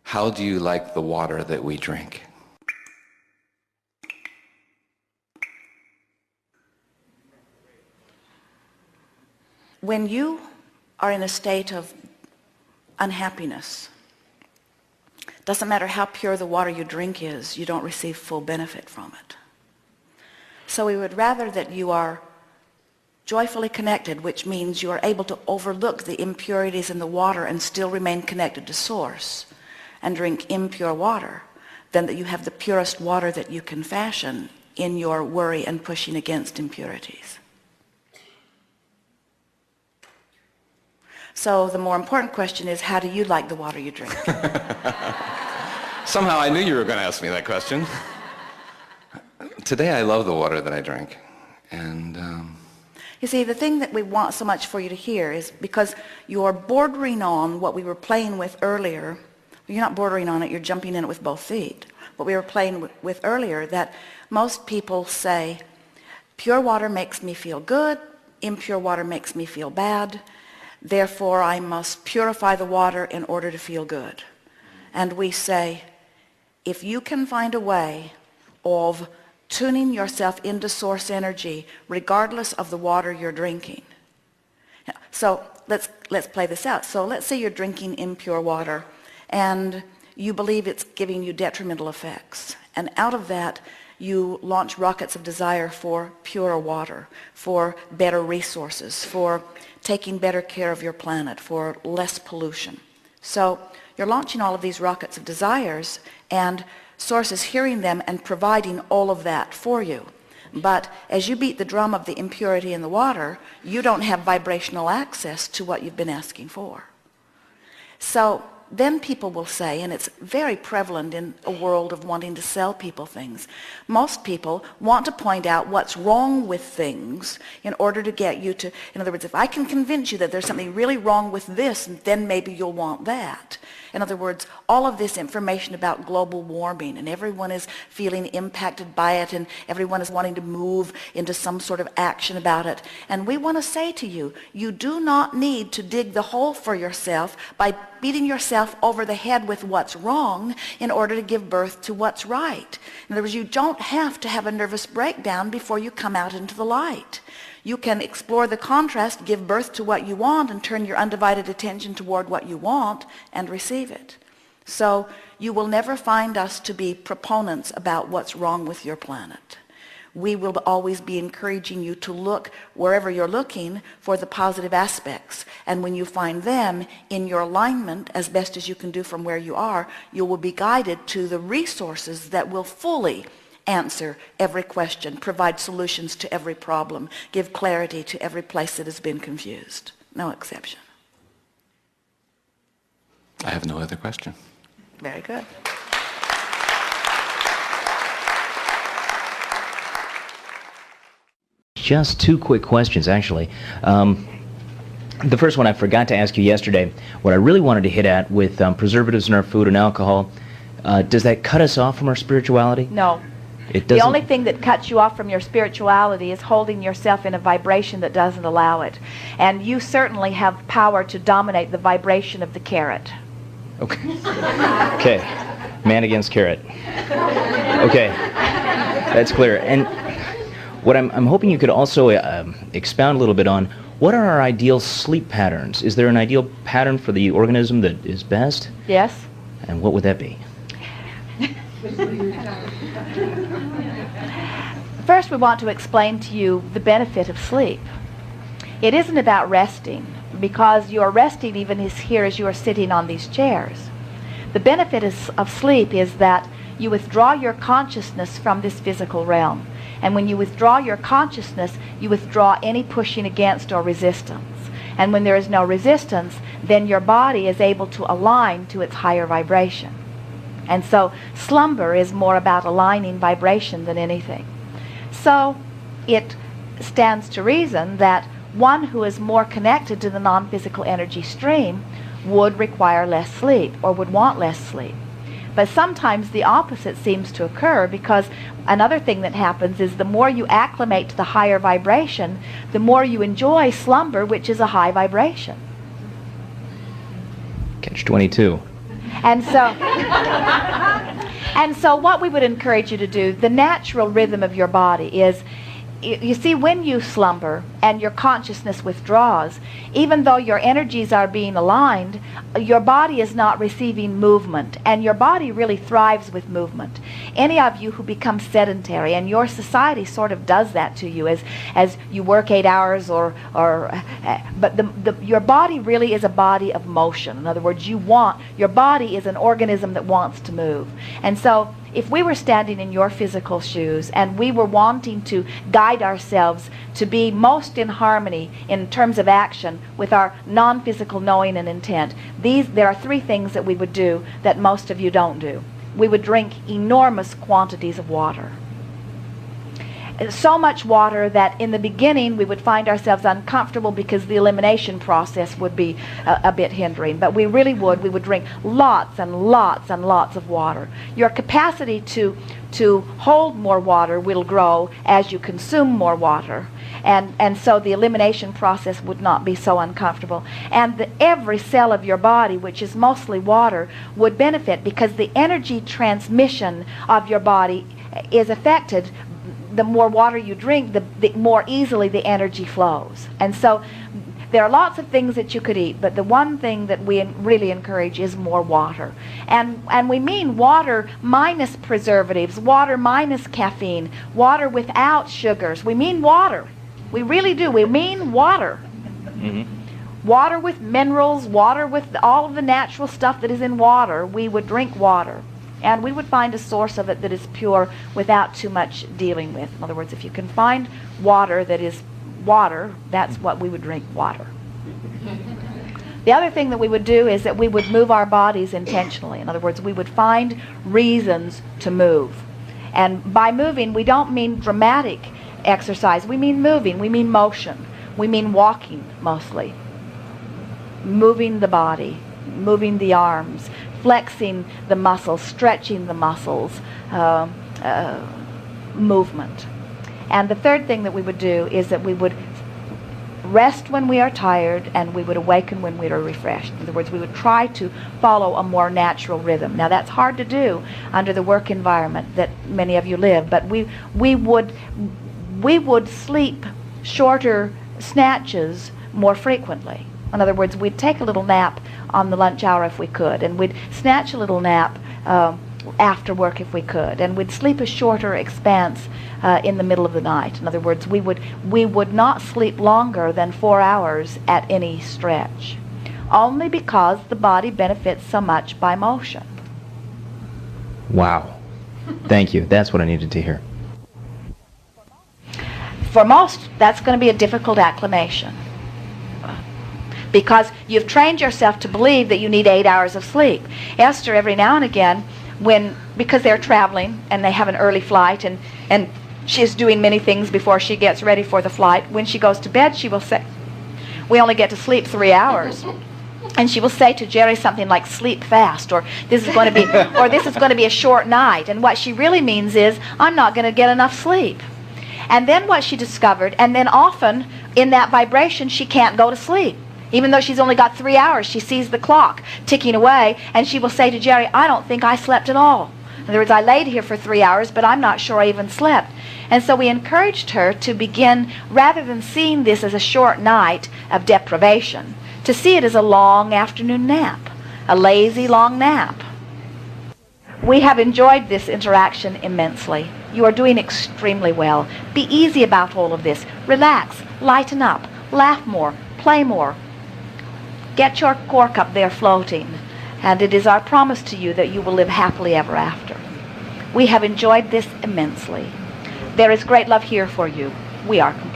How do you like the water that we drink? When you are in a state of unhappiness, doesn't matter how pure the water you drink is, you don't receive full benefit from it. So we would rather that you are joyfully connected, which means you are able to overlook the impurities in the water and still remain connected to source and drink impure water, than that you have the purest water that you can fashion in your worry and pushing against impurities. So the more important question is, how do you like the water you drink? Somehow I knew you were going to ask me that question. Today I love the water that I drink. And you see, the thing that we want so much for you to hear is, because you're bordering on what we were playing with earlier. You're not bordering on it, you're jumping in it with both feet. What we were playing with earlier, that most people say, pure water makes me feel good, impure water makes me feel bad, therefore I must purify the water in order to feel good. And we say, if you can find a way of tuning yourself into source energy regardless of the water you're drinking. So let's play this out. So let's say you're drinking impure water and you believe it's giving you detrimental effects. And out of that, you launch rockets of desire for purer water, for better resources, for taking better care of your planet, for less pollution. So you're launching all of these rockets of desires, and Source is hearing them and providing all of that for you. But as you beat the drum of the impurity in the water, you don't have vibrational access to what you've been asking for. So then people will say, and it's very prevalent in a world of wanting to sell people things, most people want to point out what's wrong with things in order to get you to, in other words, if I can convince you that there's something really wrong with this, then maybe you'll want that. In other words, all of this information about global warming, and everyone is feeling impacted by it, and everyone is wanting to move into some sort of action about it. And we want to say to you, you do not need to dig the hole for yourself by beating yourself over the head with what's wrong in order to give birth to what's right. In other words, you don't have to have a nervous breakdown before you come out into the light. You can explore the contrast, give birth to what you want, and turn your undivided attention toward what you want and receive it. So you will never find us to be proponents about what's wrong with your planet. We will always be encouraging you to look wherever you're looking for the positive aspects. And when you find them in your alignment, as best as you can do from where you are, you will be guided to the resources that will fully answer every question, provide solutions to every problem, give clarity to every place that has been confused. No exception. I have no other question. Very good. Just two quick questions, actually. The first one I forgot to ask you yesterday. What I really wanted to hit at with preservatives in our food and alcohol, does that cut us off from our spirituality? No. It doesn't. The only thing that cuts you off from your spirituality is holding yourself in a vibration that doesn't allow it. And you certainly have power to dominate the vibration of the carrot. Okay. Okay. Man against carrot. Okay. That's clear. And what I'm hoping you could also expound a little bit on, what are our ideal sleep patterns? Is there an ideal pattern for the organism that is best? Yes. And what would that be? First, we want to explain to you the benefit of sleep. It isn't about resting, because you are resting even here as you are sitting on these chairs. The benefit of sleep is that you withdraw your consciousness from this physical realm. And when you withdraw your consciousness, you withdraw any pushing against or resistance. And when there is no resistance, then your body is able to align to its higher vibration. And so slumber is more about aligning vibration than anything. So it stands to reason that one who is more connected to the non-physical energy stream would require less sleep, or would want less sleep. But sometimes the opposite seems to occur, because another thing that happens is the more you acclimate to the higher vibration, the more you enjoy slumber, which is a high vibration. Catch 22. And so And so what we would encourage you to do, the natural rhythm of your body is, you see, when you slumber and your consciousness withdraws, even though your energies are being aligned, your body is not receiving movement, and your body really thrives with movement. Any of you who become sedentary, and your society sort of does that to you as you work 8 hours but your body really is a body of motion. In other words, your body is an organism that wants to move. And so if we were standing in your physical shoes and we were wanting to guide ourselves to be most in harmony in terms of action with our non-physical knowing and intent, there are 3 things that we would do that most of you don't do. We would drink enormous quantities of water. So much water that in the beginning we would find ourselves uncomfortable because the elimination process would be a bit hindering. But we would drink lots and lots and lots of water. Your capacity to hold more water will grow as you consume more water. And so the elimination process would not be so uncomfortable. And every cell of your body, which is mostly water, would benefit because the energy transmission of your body is affected. The more water you drink, the more easily the energy flows. And so there are lots of things that you could eat, but the one thing that we really encourage is more water. And we mean water minus preservatives, water minus caffeine, water without sugars. We mean water. We really do. We mean water. Mm-hmm. Water with minerals, water with all of the natural stuff that is in water. We would drink water. And we would find a source of it that is pure without too much dealing with. In other words, if you can find water that is water, that's what we would drink, water. The other thing that we would do is that we would move our bodies intentionally. In other words, we would find reasons to move. And by moving, we don't mean dramatic exercise. We mean moving. We mean motion. We mean walking, mostly. Moving the body, moving the arms, flexing the muscles, stretching the muscles, movement. And the third thing that we would do is that we would rest when we are tired and we would awaken when we are refreshed. In other words, we would try to follow a more natural rhythm. Now that's hard to do under the work environment that many of you live, but we would sleep shorter snatches more frequently. In other words, we'd take a little nap on the lunch hour if we could, and we'd snatch a little nap after work if we could, and we'd sleep a shorter expanse in the middle of the night. In other words, we would not sleep longer than 4 hours at any stretch, only because the body benefits so much by motion. Wow. Thank you. That's what I needed to hear. For most, that's going to be a difficult acclimation, because you've trained yourself to believe that you need 8 hours of sleep. Esther, every now and again, because they're traveling and they have an early flight and she's doing many things before she gets ready for the flight, when she goes to bed, she will say, we only get to sleep 3 hours. And she will say to Jerry something like, sleep fast, or this is going to be a short night. And what she really means is, I'm not going to get enough sleep. And then what she discovered, and then often in that vibration she can't go to sleep. Even though she's only got 3 hours, she sees the clock ticking away, and she will say to Jerry, I don't think I slept at all. In other words, I laid here for 3 hours, but I'm not sure I even slept. And so we encouraged her to begin, rather than seeing this as a short night of deprivation, to see it as a long afternoon nap, a lazy long nap. We have enjoyed this interaction immensely. You are doing extremely well. Be easy about all of this. Relax, lighten up, laugh more, play more. Get your cork up there floating, and it is our promise to you that you will live happily ever after. We have enjoyed this immensely. There is great love here for you. We are complete.